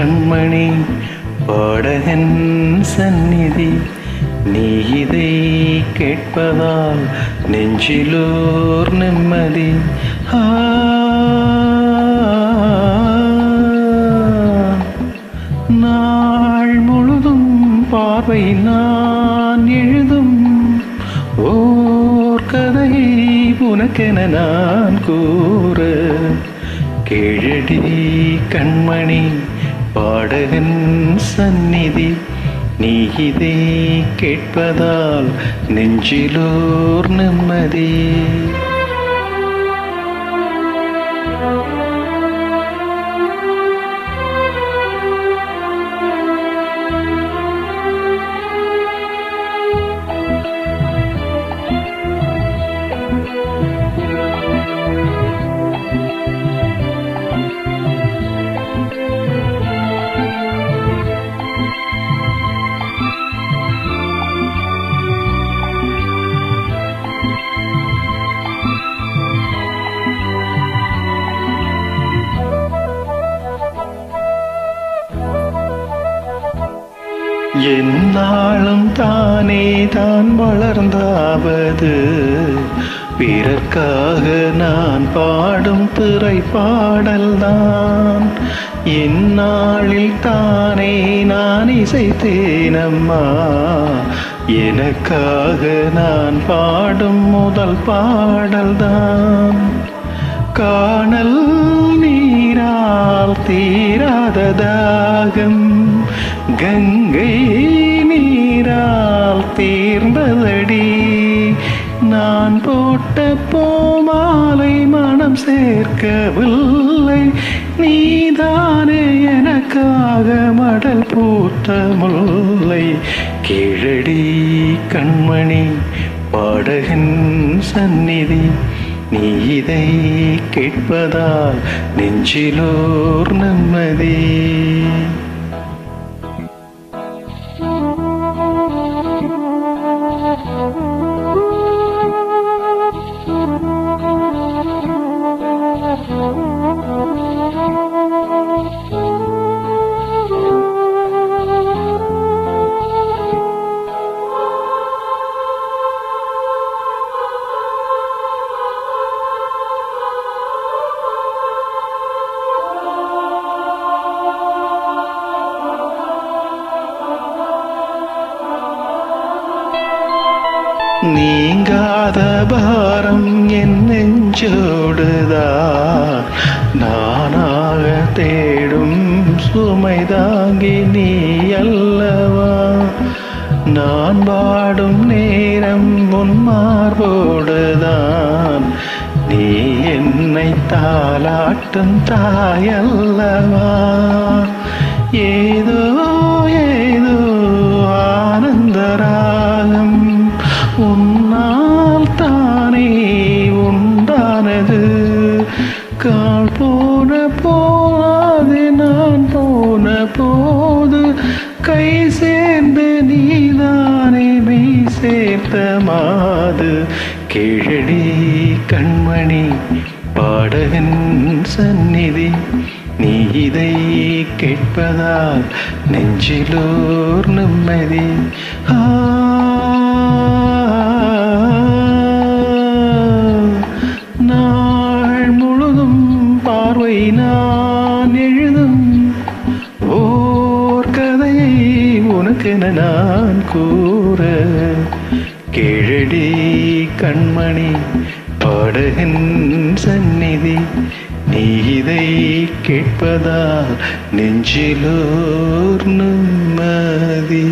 கண்மணி பாடகன் சந்நிதி நீ இதை கேட்பதால் நெஞ்சிலோர் நிம்மதி. நாள் முழுதும் பார்வை நான் எழுதும் ஓர் கதையை உனக்கென நான் கூற கேளடி கண்மணி பாடகன் சந்நிதி நீ இதை கேட்பதால் நெஞ்சிலோர் நிம்மதி. என்னாலும் தானே தான் வளர்ந்தாவது பிறர்க்காக நான் பாடும் திரைப்பாடல்தான். என்னாளில் தானே நான் இசைத்தேனம்மா எனக்காக நான் பாடும் முதல் பாடல்தான். காணல் நீரால் தீராத தாகம் கங்கை நீரால் தீர்ந்ததடி. நான் போட்ட பூமாலை மனம் சேர்க்கவில்லை நீதானே எனக்காக மடல் பூத்த முல்லை. கேளடி கண்மணி பாடகன் சந்நிதி நீ இதை கேட்பதால் நெஞ்சிலோர் நிம்மதி. நீங்காத பாரம் என் நெஞ்சோடுதான் நானாக தேடும் சுமைதாங்கி நீ அல்லவா. நான் பாடும் நேரம் உன் மார்போடுதான் நீ என்னை தாலாட்டும் தாயல்லவா. ஏதோ ஏதோ ஆனந்தராகம் உன்னால் தானே உண்டானது. கால் போன போது நான் போன போது கை சேர்ந்து நீதானே மெய் சேர்த்த மாது. கேளடி கண்மணி பாடகன் சந்நிதி நீ இதை கேட்பதால் நெஞ்சிலோர் நிம்மதி. நாள் முழுதும் பார்வை நான் எழுதும் ஓர் கதையை உனக்கென நான் கூற கேளடி கண்மணி பாடகன் சந்நிதி நீ இதை கேட்பதால் நெஞ்சிலோர் நிம்மதி.